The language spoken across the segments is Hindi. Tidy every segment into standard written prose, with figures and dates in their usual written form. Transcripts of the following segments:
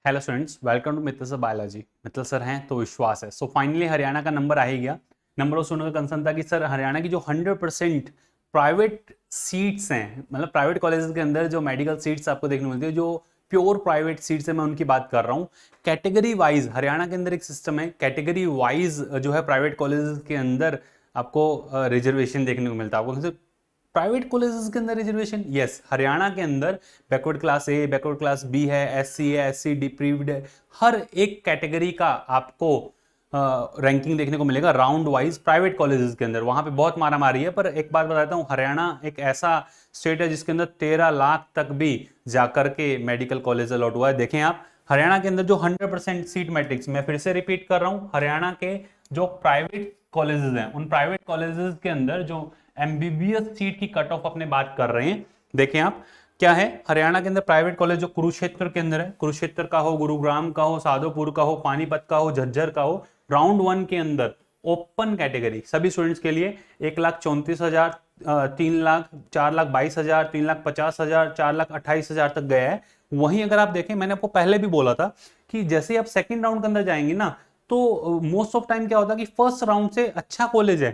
Hello students, welcome to Mittal sir biology. Mittal sir हैं तो विश्वास है। सो फाइनली हरियाणा का नंबर आ ही गया। नंबर ऑफ स्टूडेंट का कंसर्न था कि सर हरियाणा की जो 100% प्राइवेट सीट्स हैं, मतलब प्राइवेट कॉलेजेस के अंदर जो मेडिकल सीट्स आपको देखने को मिलती है, जो प्योर प्राइवेट सीट्स है, मैं उनकी बात कर रहा हूँ। कैटेगरी वाइज हरियाणा के अंदर एक सिस्टम है, कैटेगरी वाइज जो है प्राइवेट कॉलेजेस के अंदर आपको रिजर्वेशन देखने को मिलता है। आपको प्राइवेट कॉलेजेस के अंदर रिजर्वेशन, यस, हरियाणा के अंदर backward class A, backward class B है, एससी है, एससी डिप्रीव्ड है, हर एक कैटेगरी का आपको रैंकिंग देखने को मिलेगा राउंड वाइज प्राइवेट कॉलेजेस के अंदर। वहां पे बहुत मारा मारी है, पर एक बात बताता हूँ, हरियाणा एक ऐसा स्टेट है जिसके अंदर 13 लाख तक भी जाकर के मेडिकल कॉलेज अलॉट हुआ है। देखें आप, हरियाणा के अंदर जो 100% सीट मैट्रिक्स, मैं फिर से रिपीट कर रहा हूँ, हरियाणा के जो प्राइवेट कॉलेजेस हैं, उन प्राइवेट कॉलेजेस के अंदर जो एमबीबीएस सीट की कट ऑफ अपने बात कर रहे हैं। देखें आप, क्या है हरियाणा के अंदर प्राइवेट कॉलेज जो कुरुक्षेत्र के अंदर है, कुरुक्षेत्र का हो, गुरुग्राम का हो, सादोपुर का हो, पानीपत का हो, झज्जर का हो, राउंड 1 के अंदर ओपन कैटेगरी सभी स्टूडेंट्स के लिए 1,34,000, 3,00,000, 4,22,000, 3,50,000, 4,28,000 तक गया है। वहीं अगर आप देखें, मैंने आपको पहले भी बोला था कि जैसे आप सेकंड राउंड के अंदर जाएंगे ना, तो मोस्ट ऑफ टाइम क्या होता है कि फर्स्ट राउंड से अच्छा कॉलेज है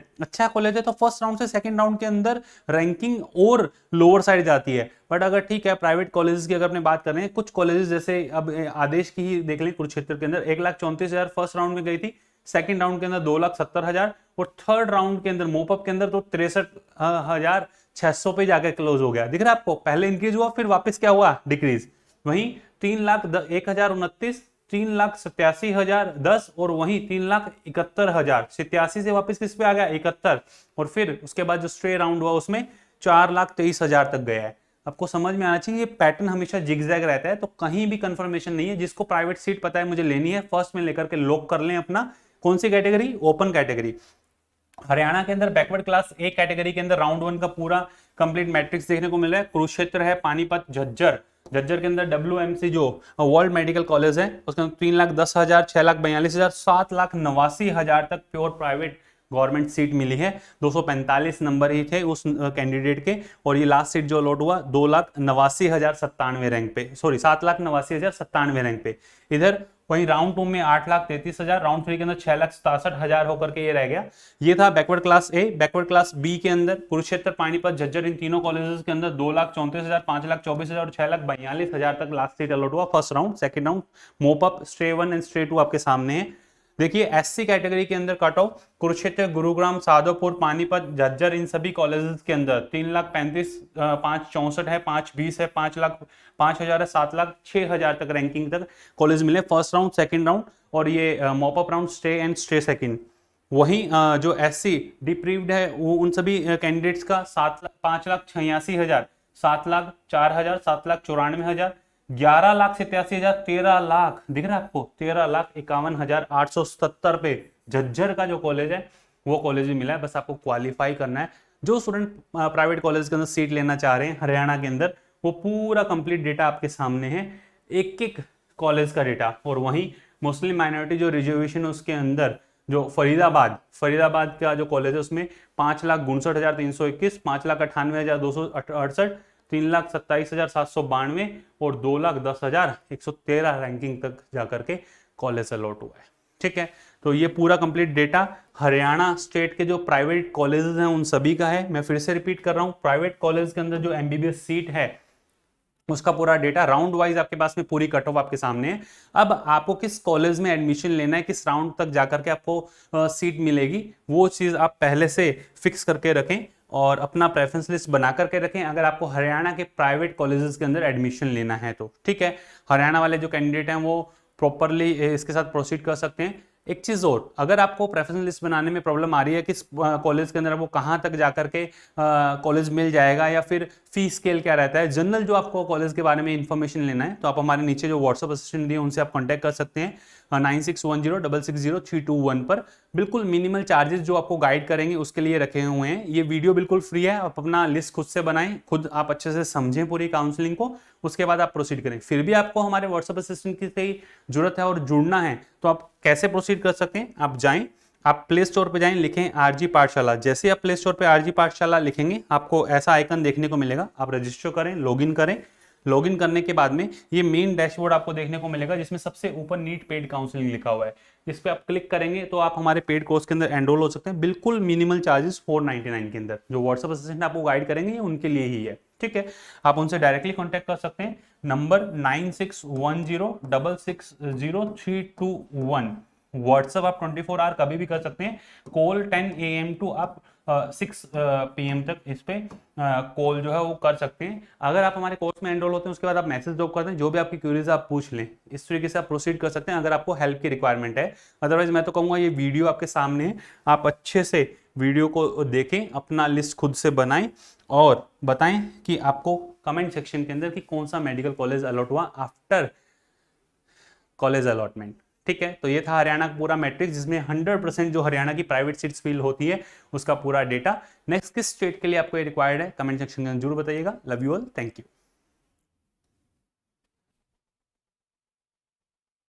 तो फर्स्ट राउंड से सेकंड राउंड के अंदर रैंकिंग और लोअर साइड जाती है। बट अगर ठीक है, प्राइवेट कॉलेजेस की अगर अपने बात कर रहे हैं, कुछ कॉलेजेस जैसे अब आदेश की ही देख लें, कुरुक्षेत्र के अंदर 1,34,000 फर्स्ट राउंड में गई थी, सेकंड राउंड के अंदर 2,70,000, और थर्ड राउंड के अंदर मोपअप के अंदर तो 63,600 पे जाकर क्लोज हो गया। दिख रहा है आपको, पहले इंक्रीज हुआ, फिर वापस क्या हुआ, डिक्रीज। वहीं 3,01,029, 3,87,010, और वहीं 3,71,000, 87 से वापस किस पे आ गया, 71, और फिर उसके बाद जो स्ट्रे राउंड हुआ उसमें 4,23,000 तक गया है। आपको समझ में आना चाहिए, ये पैटर्न हमेशा जिगजैग रहता है, तो कहीं भी कंफर्मेशन नहीं है। जिसको प्राइवेट सीट पता है मुझे लेनी है, फर्स्ट में लेकर के लॉक कर लें अपना, कौन सी कैटेगरी, ओपन कैटेगरी। हरियाणा के अंदर बैकवर्ड क्लास ए कैटेगरी के अंदर राउंड 1 का पूरा कंप्लीट मैट्रिक्स देखने को मिल रहा है। कुरुक्षेत्र है, पानीपत, झज्जर, झज्जर के अंदर WMC जो वर्ल्ड मेडिकल कॉलेज है, उसके अंदर 3,10,000, 6,42,000, 7,89,000 तक प्योर प्राइवेट गवर्नमेंट सीट मिली है। 245 नंबर ही थे उस कैंडिडेट के, और ये लास्ट सीट जो अलॉट हुआ 2,89,097 रैंक पे, सॉरी 7,89,097 रैंक पे। इधर वहीं राउंड 2 में 8,33,000, राउंड 3 के अंदर 6,67,000 होकर के ये रह गया। ये था backward class A. Backward class B के अंदर कुरुक्षेत्र, पानीपत, झज्जर, इन तीनों कॉलेजेस के अंदर 2,34,000, 5,24,000 और 6,42,000 तक लास्ट सीट अलॉट हुआ first round. Second round mop-up, stray 1 and stray 2 आपके सामने है। देखिए एससी कैटेगरी के अंदर कट ऑफ कुरुक्षेत्र, गुरुग्राम, सादोपुर, पानीपत, झज्जर, इन सभी कॉलेजेस के अंदर 3,35,000, 5,64 है, 5,20 है, 5,05,000 है, 7,06,000 तक रैंकिंग तक कॉलेज मिले फर्स्ट राउंड, सेकंड राउंड, और ये mop up round, stay and stay second. वहीं जो एससी डिप्रीव्ड है, वो उन सभी कैंडिडेट्स का 5,86,000, 7,04,000, 7,94,000, 11,87,000, 13,00,000, दिख रहा है आपको, 13,51,870 पे झज्जर का जो कॉलेज है वो कॉलेज भी मिला है। बस आपको क्वालिफाई करना है। जो स्टूडेंट प्राइवेट कॉलेज के अंदर सीट लेना चाह रहे हैं हरियाणा के अंदर, वो पूरा कंप्लीट डेटा आपके सामने है, एक एक कॉलेज का डेटा। और वहीं मुस्लिम माइनॉरिटी जो रिजर्वेशन है उसके अंदर जो फरीदाबाद का जो कॉलेज है उसमें 5,59,321, 5,98,268, 3,27,792 और 2,10,113 रैंकिंग तक जाकर के कॉलेज अलॉट हुआ है। ठीक है, तो ये पूरा कंप्लीट डेटा हरियाणा स्टेट के जो प्राइवेट कॉलेजेस हैं उन सभी का है। मैं फिर से रिपीट कर रहा हूँ, प्राइवेट कॉलेज के अंदर जो एमबीबीएस सीट है उसका पूरा डेटा राउंड वाइज आपके पास में, पूरी कट ऑफ आपके सामने है। अब आपको किस कॉलेज में एडमिशन लेना है, किस राउंड तक जाकर के आपको सीट मिलेगी, वो चीज आप पहले से फिक्स करके रखें और अपना प्रेफरेंस लिस्ट बना करके रखें, अगर आपको हरियाणा के प्राइवेट कॉलेजेस के अंदर एडमिशन लेना है तो। ठीक है, हरियाणा वाले जो कैंडिडेट हैं वो प्रॉपरली इसके साथ प्रोसीड कर सकते हैं। एक चीज और, अगर आपको प्रेफरेंस लिस्ट बनाने में प्रॉब्लम आ रही है, किस कॉलेज के अंदर वो कहाँ तक जाकर के कॉलेज मिल जाएगा, या फिर फी स्केल क्या रहता है, जनरल जो आपको कॉलेज के बारे में इंफॉर्मेशन लेना है, तो आप हमारे नीचे जो व्हाट्सएप असिस्टेंट दिए उनसे आप कांटेक्ट कर सकते हैं 9610660321 पर। बिल्कुल मिनिमल चार्जेस जो आपको गाइड करेंगे उसके लिए रखे हुए हैं। ये वीडियो बिल्कुल फ्री है, आप अपना लिस्ट खुद से बनाएं, खुद आप अच्छे से समझें पूरी काउंसलिंग को, उसके बाद आप प्रोसीड करें। फिर भी आपको हमारे व्हाट्सएप असिस्टेंट की जरूरत है और जुड़ना है, तो आप कैसे प्रोसीड कर सकते हैं, आप जाएं, आप प्ले स्टोर पे जाएं, लिखें आरजी पाठशाला। जैसे आप प्ले स्टोर पे आरजी पाठशाला लिखेंगे आपको ऐसा आइकन देखने को मिलेगा, आप रजिस्टर करें, लॉगिन करें। लॉगिन करने के बाद में ये मेन डैशबोर्ड आपको देखने को मिलेगा, जिसमें सबसे ऊपर नीट पेड काउंसलिंग लिखा हुआ है। इस पर आप क्लिक करेंगे तो आप हमारे पेड कोर्स के अंदर एनरोल हो सकते हैं, बिल्कुल मिनिमल चार्जेस 499 के अंदर। जो व्हाट्सएप असिस्टेंट आपको गाइड करेंगे ये उनके लिए ही है, ठीक है। आप उनसे डायरेक्टली कॉन्टैक्ट कर सकते हैं, नंबर 9610660321। व्हाट्सएप आप 24 आवर कभी भी कर सकते हैं, कॉल 10 AM टू आप 6 PM तक इस पे कॉल जो है वो कर सकते हैं। अगर आप हमारे कोर्स में एनरोल होते हैं उसके बाद आप मैसेज ड्रॉप करते हैं, जो भी आपकी क्वेरीज आप पूछ लें, इस तरीके से आप प्रोसीड कर सकते हैं अगर आपको हेल्प की रिक्वायरमेंट है। अदरवाइज मैं तो कहूँगा ये वीडियो आपके सामने है, आप अच्छे से वीडियो को देखें, अपना लिस्ट खुद से बनाएं और बताएं कि आपको कमेंट सेक्शन के अंदर कि कौन सा मेडिकल कॉलेज अलॉट हुआ आफ्टर कॉलेज अलॉटमेंट, ठीक है। तो ये था हरियाणा का पूरा मैट्रिक्स, जिसमें 100% जो हरियाणा की प्राइवेट सीट्स फिल होती है उसका पूरा डेटा। नेक्स्ट किस स्टेट के लिए आपको ये रिक्वायर्ड है कमेंट सेक्शन में जरूर बताइएगा। Love you all, thank you.